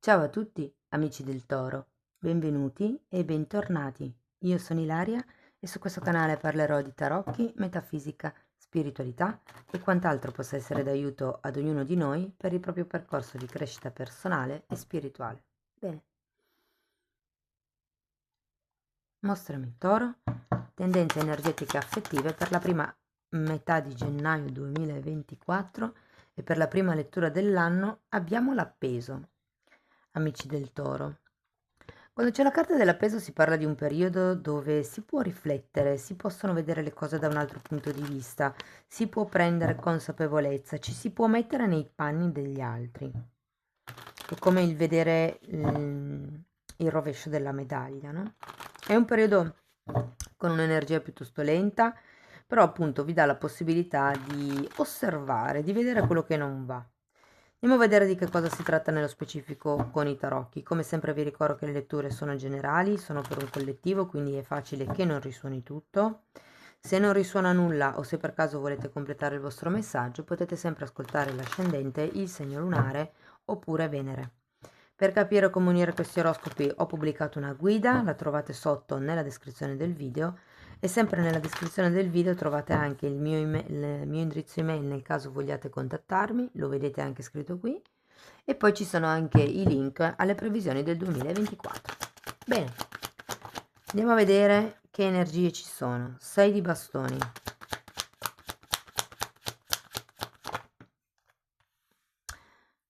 Ciao a tutti, amici del Toro, benvenuti e bentornati. Io sono Ilaria e su questo canale parlerò di tarocchi, metafisica, spiritualità e quant'altro possa essere d'aiuto ad ognuno di noi per il proprio percorso di crescita personale e spirituale. Bene, mostrami Toro, tendenze energetiche affettive per la prima metà di gennaio 2024 e per la prima lettura dell'anno abbiamo l'appeso. Amici del Toro. Quando c'è la carta dell'appeso si parla di un periodo dove si può riflettere, si possono vedere le cose da un altro punto di vista, si può prendere consapevolezza, ci si può mettere nei panni degli altri. È come il vedere il rovescio della medaglia, no? È un periodo con un'energia piuttosto lenta, però appunto vi dà la possibilità di osservare, di vedere quello che non va. Andiamo a vedere di che cosa si tratta nello specifico con i tarocchi. Come sempre vi ricordo che le letture sono generali, sono per un collettivo, quindi è facile che non risuoni tutto. Se non risuona nulla o se per caso volete completare il vostro messaggio, potete sempre ascoltare l'ascendente, il segno lunare oppure Venere. Per capire come unire questi oroscopi ho pubblicato una guida, la trovate sotto nella descrizione del video e sempre nella descrizione del video trovate anche il mio indirizzo email nel caso vogliate contattarmi, lo vedete anche scritto qui, e poi ci sono anche i link alle previsioni del 2024. Bene, andiamo a vedere che energie ci sono. 6 di bastoni.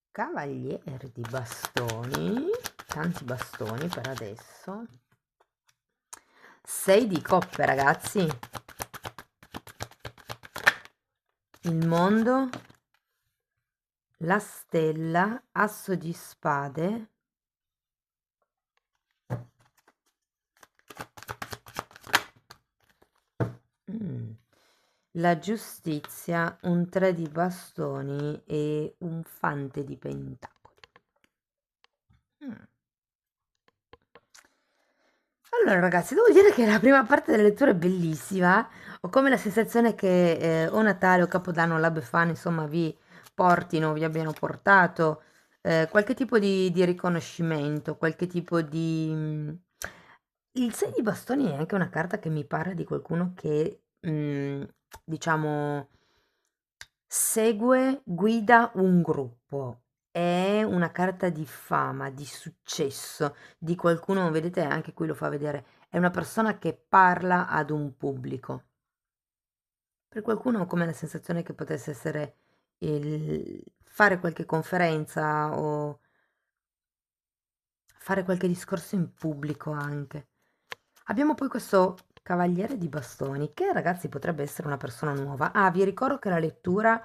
Cavaliere di bastoni, tanti bastoni per adesso. 6 di coppe, ragazzi. Il mondo, la stella, asso di spade, la giustizia, un 3 di bastoni e un fante di pentacoli. Allora ragazzi, devo dire che la prima parte della lettura è bellissima. Ho come la sensazione che o Natale o Capodanno o la Befana, insomma, vi portino, vi abbiano portato qualche tipo di riconoscimento, qualche tipo di... Il 6 di bastoni è anche una carta che mi parla di qualcuno che, diciamo, segue, guida un gruppo. È una carta di fama, di successo, di qualcuno, vedete, anche qui lo fa vedere, è una persona che parla ad un pubblico. Per qualcuno ho come la sensazione che potesse essere il fare qualche conferenza o fare qualche discorso in pubblico anche. Abbiamo poi questo cavaliere di bastoni che ragazzi potrebbe essere una persona nuova. Ah, vi ricordo che la lettura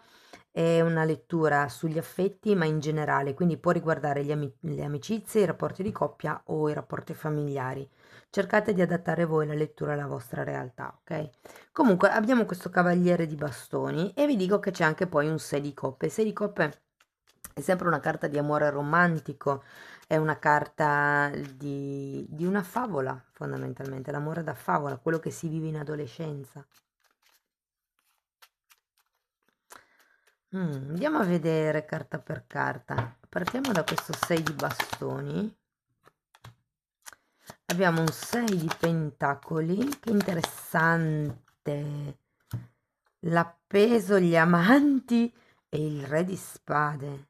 è una lettura sugli affetti ma in generale, quindi può riguardare le amicizie, i rapporti di coppia o i rapporti familiari. Cercate di adattare voi la lettura alla vostra realtà, ok? Comunque abbiamo questo cavaliere di bastoni e vi dico che c'è anche poi un 6 di coppe. Il 6 di coppe è sempre una carta di amore romantico, è una carta di una favola, fondamentalmente, l'amore da favola, quello che si vive in adolescenza. Andiamo a vedere carta per carta. Partiamo da questo 6 di bastoni. Abbiamo un 6 di pentacoli, che interessante. L'appeso, gli amanti e il re di spade.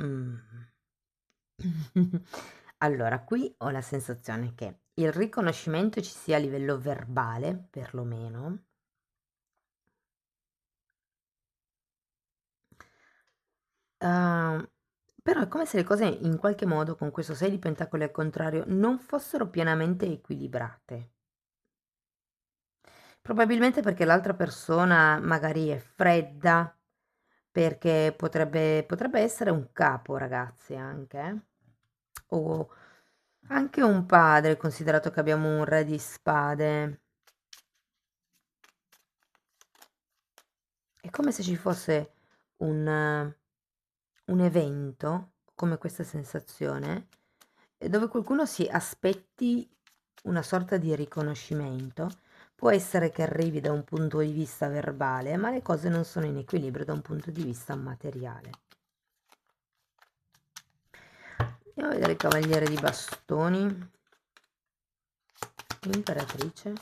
Mm. Allora, qui ho la sensazione che il riconoscimento ci sia a livello verbale, perlomeno. Però è come se le cose in qualche modo con questo 6 di pentacoli al contrario non fossero pienamente equilibrate. Probabilmente perché l'altra persona magari è fredda, perché potrebbe essere un capo, ragazzi, anche, o anche un padre, considerato che abbiamo un re di spade. È come se ci fosse un evento, come questa sensazione, dove qualcuno si aspetti una sorta di riconoscimento, Può essere che arrivi da un punto di vista verbale, ma le cose non sono in equilibrio da un punto di vista materiale. Andiamo a vedere il Cavaliere di Bastoni, l'Imperatrice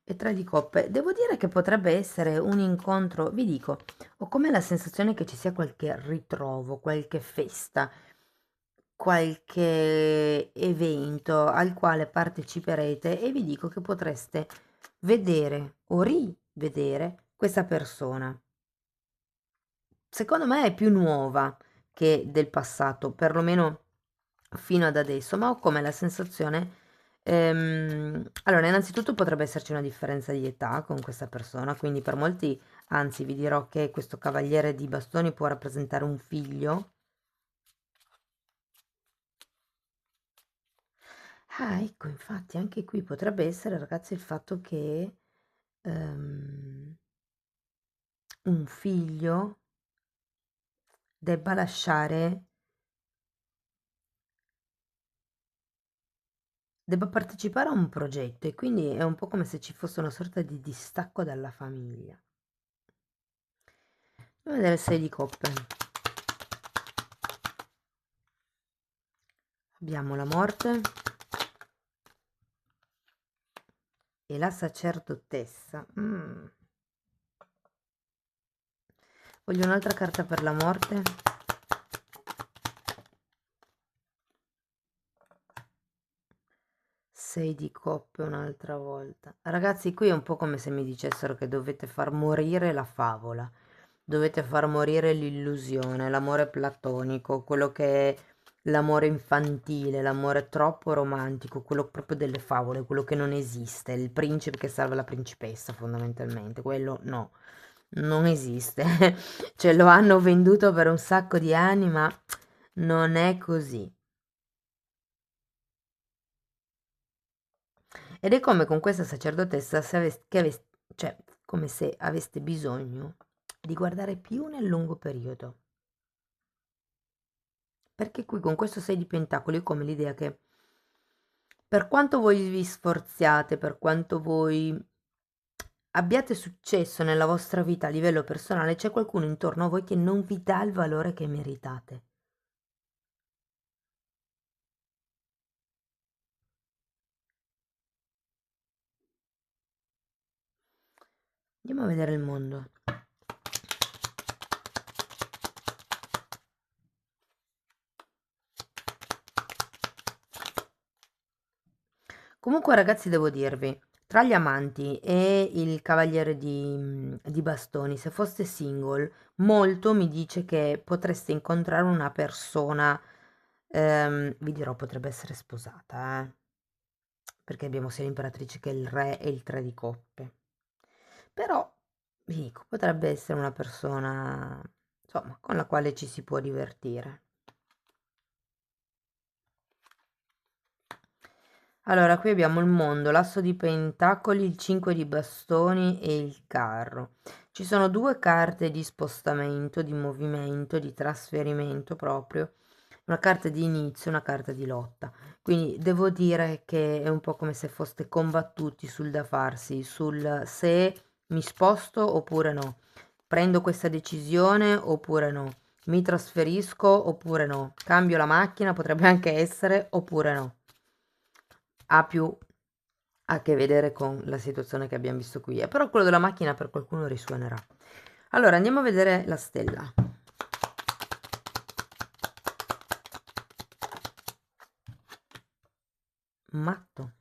e 3 di Coppe. Devo dire che potrebbe essere un incontro, vi dico, ho come la sensazione che ci sia qualche ritrovo, qualche festa, qualche evento al quale parteciperete e vi dico che potreste vedere o rivedere questa persona. Secondo me è più nuova che del passato, perlomeno fino ad adesso, ma ho come la sensazione, allora innanzitutto potrebbe esserci una differenza di età con questa persona, quindi per molti, anzi vi dirò che questo Cavaliere di Bastoni può rappresentare un figlio. Ah, ecco, infatti anche qui potrebbe essere, ragazzi, il fatto che un figlio debba lasciare, debba partecipare a un progetto e quindi è un po' come se ci fosse una sorta di distacco dalla famiglia. Andiamo a vedere il 6 di coppe. Abbiamo la morte e la sacerdotessa. Voglio un'altra carta per la morte. 6 di coppe un'altra volta. Ragazzi, qui è un po' come se mi dicessero che dovete far morire la favola, dovete far morire l'illusione, l'amore platonico, quello che è l'amore infantile, l'amore troppo romantico, quello proprio delle favole, quello che non esiste, il principe che salva la principessa fondamentalmente, quello no, non esiste. Ce lo hanno venduto per un sacco di anni, ma non è così. Ed è come con questa sacerdotessa cioè, come se aveste bisogno di guardare più nel lungo periodo. Perché qui con questo 6 di pentacoli è come l'idea che per quanto voi vi sforziate, per quanto voi abbiate successo nella vostra vita a livello personale, c'è qualcuno intorno a voi che non vi dà il valore che meritate. Andiamo a vedere il mondo. Comunque ragazzi devo dirvi, tra gli amanti e il Cavaliere di Bastoni, se foste single, molto mi dice che potreste incontrare una persona, vi dirò potrebbe essere sposata, perché abbiamo sia l'Imperatrice che il Re e il 3 di coppe. Però, vi dico, potrebbe essere una persona, insomma, con la quale ci si può divertire. Allora, qui abbiamo il mondo, l'asso di pentacoli, il 5 di bastoni e il carro. Ci sono due carte di spostamento, di movimento, di trasferimento proprio. Una carta di inizio, una carta di lotta. Quindi devo dire che è un po' come se foste combattuti sul da farsi, sul se mi sposto oppure no. Prendo questa decisione oppure no. Mi trasferisco oppure no. Cambio la macchina, potrebbe anche essere, oppure no. Ha più a che vedere con la situazione che abbiamo visto qui, però quello della macchina per qualcuno risuonerà. Allora andiamo a vedere la stella. Matto.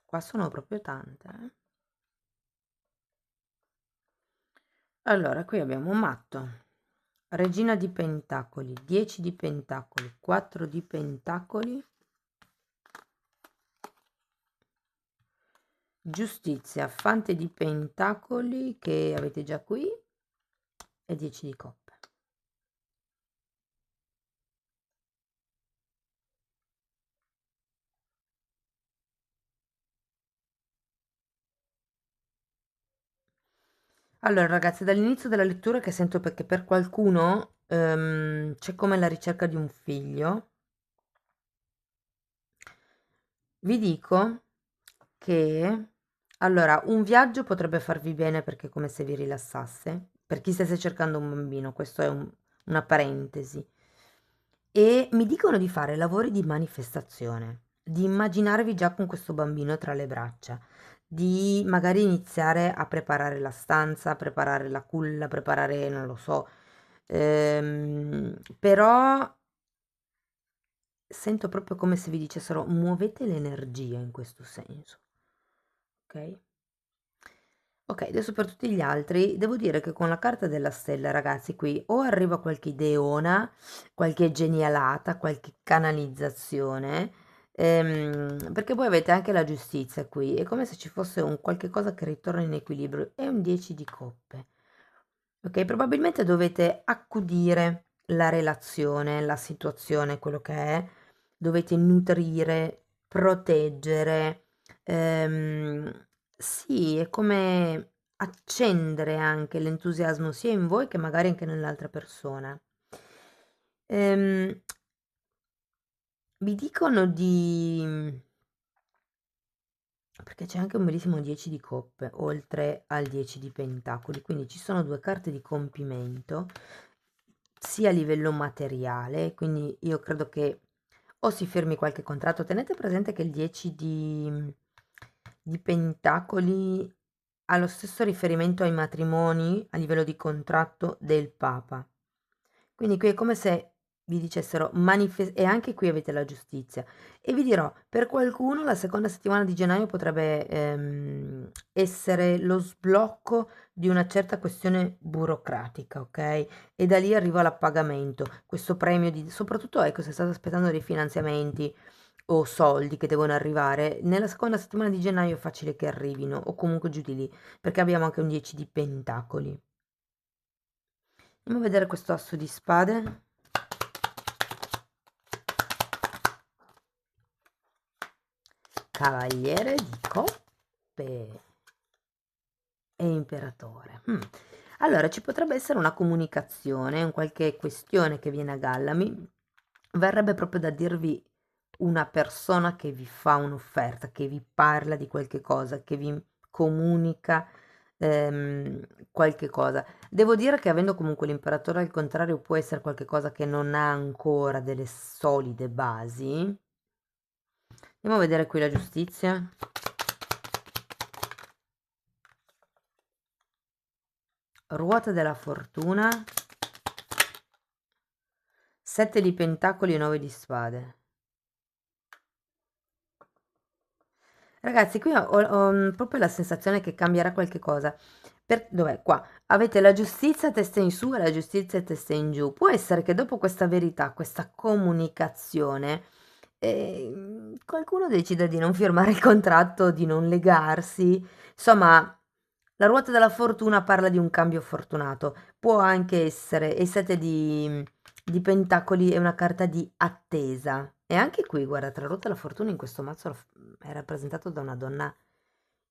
Qua sono proprio tante, Allora qui abbiamo un matto, regina di pentacoli, 10 di pentacoli, 4 di pentacoli, giustizia, fante di pentacoli che avete già qui e 10 di coppe. Allora, ragazzi, dall'inizio della lettura che sento perché per qualcuno c'è come la ricerca di un figlio, vi dico che allora un viaggio potrebbe farvi bene perché è come se vi rilassasse, per chi stesse cercando un bambino, questo è una parentesi. E mi dicono di fare lavori di manifestazione, di immaginarvi già con questo bambino tra le braccia, di magari iniziare a preparare la stanza, a preparare la culla, preparare, non lo so, però sento proprio come se vi dicessero muovete l'energia in questo senso, ok? Ok, adesso per tutti gli altri devo dire che con la carta della stella, ragazzi, qui o arriva qualche ideona, qualche genialata, qualche canalizzazione, perché poi avete anche la giustizia qui, è come se ci fosse un qualche cosa che ritorna in equilibrio, è un 10 di coppe. Ok, probabilmente dovete accudire la relazione, la situazione, quello che è, dovete nutrire, proteggere, sì, è come accendere anche l'entusiasmo sia in voi che magari anche nell'altra persona. Ehm, Vi dicono di perché c'è anche un bellissimo 10 di coppe, oltre al 10 di pentacoli, quindi ci sono due carte di compimento, sia a livello materiale, quindi io credo che o si firmi qualche contratto, tenete presente che il 10 di pentacoli ha lo stesso riferimento ai matrimoni a livello di contratto del Papa. Quindi qui è come se vi dicessero e anche qui avete la giustizia. E vi dirò, per qualcuno la seconda settimana di gennaio potrebbe essere lo sblocco di una certa questione burocratica, ok? E da lì arriva l'appagamento, questo premio di, soprattutto ecco, se state aspettando dei finanziamenti o soldi che devono arrivare, nella seconda settimana di gennaio è facile che arrivino, o comunque giù di lì, perché abbiamo anche un 10 di pentacoli. Andiamo a vedere questo asso di spade. Cavaliere di coppe e imperatore. Allora, ci potrebbe essere una comunicazione, un qualche questione che viene a galla. Mi verrebbe proprio da dirvi una persona che vi fa un'offerta, che vi parla di qualche cosa, che vi comunica qualche cosa. Devo dire che avendo comunque l'imperatore al contrario può essere qualche cosa che non ha ancora delle solide basi. Andiamo a vedere qui la giustizia. Ruota della fortuna, 7 di pentacoli e 9 di spade. Ragazzi, qui ho proprio la sensazione che cambierà qualche cosa. Dov'è? Qua. Avete la giustizia testa in su e la giustizia testa in giù. Può essere che dopo questa verità, questa comunicazione, qualcuno decida di non firmare il contratto, di non legarsi. Insomma, la ruota della fortuna parla di un cambio fortunato. Può anche essere, e 7 di pentacoli è una carta di attesa. E anche qui, guarda, tra ruota della fortuna in questo mazzo è rappresentato da una donna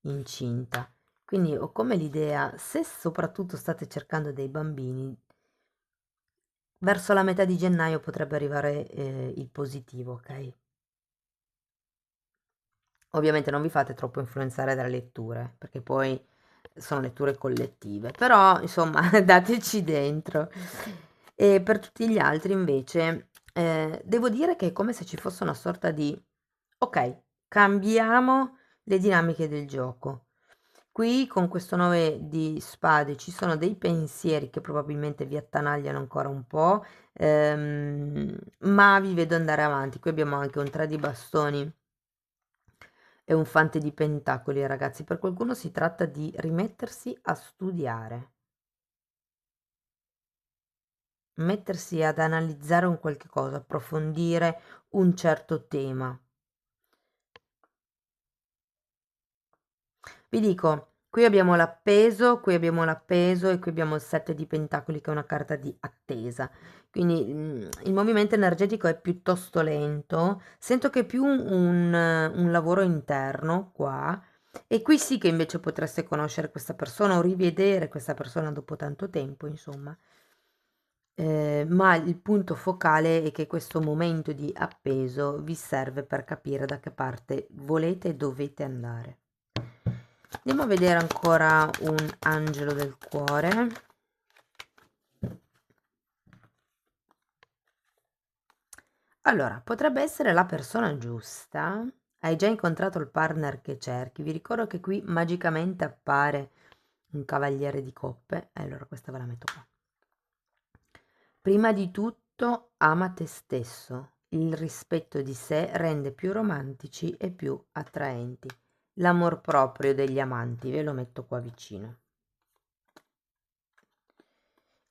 incinta. Quindi ho come l'idea, se soprattutto state cercando dei bambini, verso la metà di gennaio potrebbe arrivare il positivo, ok? Ovviamente non vi fate troppo influenzare dalle letture, perché poi sono letture collettive, però insomma dateci dentro. E per tutti gli altri invece devo dire che è come se ci fosse una sorta di ok, cambiamo le dinamiche del gioco. Qui con questo 9 di spade ci sono dei pensieri che probabilmente vi attanagliano ancora un po', ma vi vedo andare avanti. Qui abbiamo anche un 3 di bastoni e un fante di pentacoli, ragazzi. Per qualcuno si tratta di rimettersi a studiare, mettersi ad analizzare un qualche cosa, approfondire un certo tema. Vi dico, qui abbiamo l'appeso e qui abbiamo il 7 di pentacoli che è una carta di attesa. Quindi il movimento energetico è piuttosto lento. Sento che è più un lavoro interno qua. E qui sì che invece potreste conoscere questa persona o rivedere questa persona dopo tanto tempo, insomma. Ma il punto focale è che questo momento di appeso vi serve per capire da che parte volete e dovete andare. Andiamo a vedere ancora un angelo del cuore. Allora, potrebbe essere la persona giusta. Hai già incontrato il partner che cerchi. Vi ricordo che qui magicamente appare un cavaliere di coppe. Allora, questa ve la metto qua. Prima di tutto, ama te stesso. Il rispetto di sé rende più romantici e più attraenti. L'amor proprio degli amanti, ve lo metto qua vicino.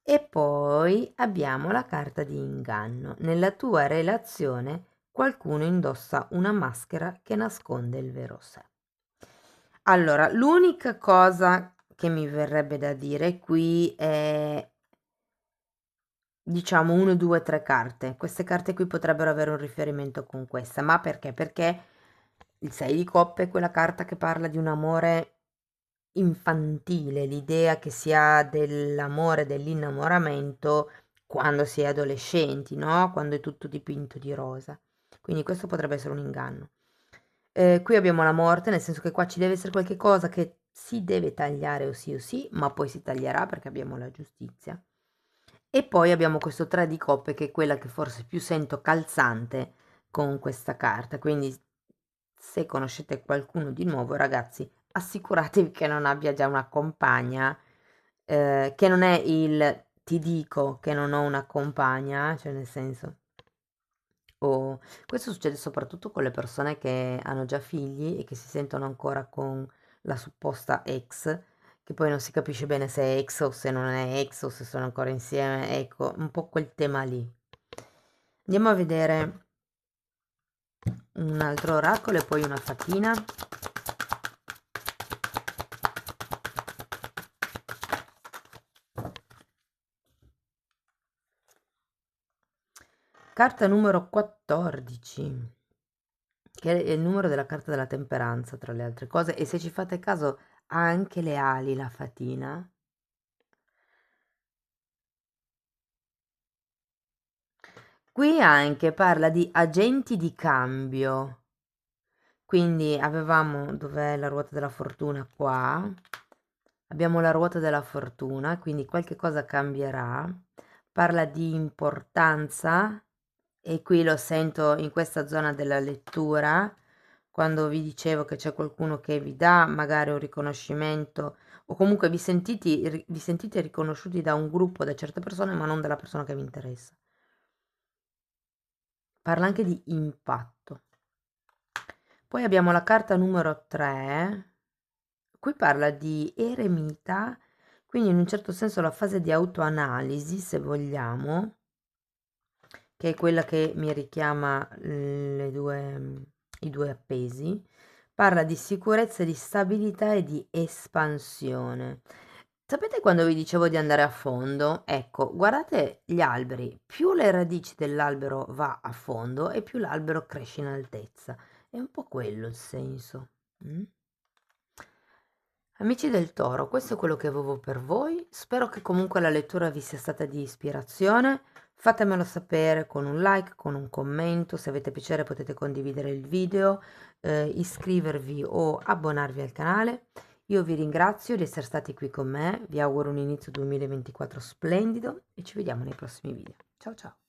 E poi abbiamo la carta di inganno. Nella tua relazione qualcuno indossa una maschera che nasconde il vero sé. Allora, l'unica cosa che mi verrebbe da dire qui è, diciamo, 1, 2, 3 carte. Queste carte qui potrebbero avere un riferimento con questa, ma perché? Perché il 6 di coppe è quella carta che parla di un amore infantile, l'idea che si ha dell'amore, dell'innamoramento quando si è adolescenti, no? Quando è tutto dipinto di rosa. Quindi questo potrebbe essere un inganno. Qui abbiamo la morte, nel senso che qua ci deve essere qualche cosa che si deve tagliare o sì, ma poi si taglierà perché abbiamo la giustizia. E poi abbiamo questo 3 di coppe che è quella che forse più sento calzante con questa carta. Quindi se conoscete qualcuno di nuovo, ragazzi, assicuratevi che non abbia già una compagna, che non è il ti dico che non ho una compagna, cioè nel senso. Questo succede soprattutto con le persone che hanno già figli e che si sentono ancora con la supposta ex, che poi non si capisce bene se è ex o se non è ex o se sono ancora insieme, ecco, un po' quel tema lì. Andiamo a vedere un altro oracolo e poi una fatina. Carta numero 14, che è il numero della carta della temperanza, tra le altre cose, e se ci fate caso ha anche le ali la fatina. Qui anche parla di agenti di cambio, quindi avevamo, dov'è la ruota della fortuna? Qua. Abbiamo la ruota della fortuna, quindi qualche cosa cambierà. Parla di importanza e qui lo sento in questa zona della lettura, quando vi dicevo che c'è qualcuno che vi dà magari un riconoscimento o comunque vi sentite riconosciuti da un gruppo, da certe persone, ma non dalla persona che vi interessa. Parla anche di impatto. Poi abbiamo la carta numero 3, qui parla di eremita, quindi in un certo senso la fase di autoanalisi, se vogliamo, che è quella che mi richiama i due appesi, parla di sicurezza, di stabilità e di espansione. Sapete quando vi dicevo di andare a fondo? Ecco, guardate gli alberi, più le radici dell'albero va a fondo e più l'albero cresce in altezza. È un po' quello il senso. Amici del Toro, questo è quello che avevo per voi. Spero che comunque la lettura vi sia stata di ispirazione. Fatemelo sapere con un like, con un commento. Se avete piacere potete condividere il video, iscrivervi o abbonarvi al canale. Io vi ringrazio di essere stati qui con me, vi auguro un inizio 2024 splendido e ci vediamo nei prossimi video. Ciao ciao!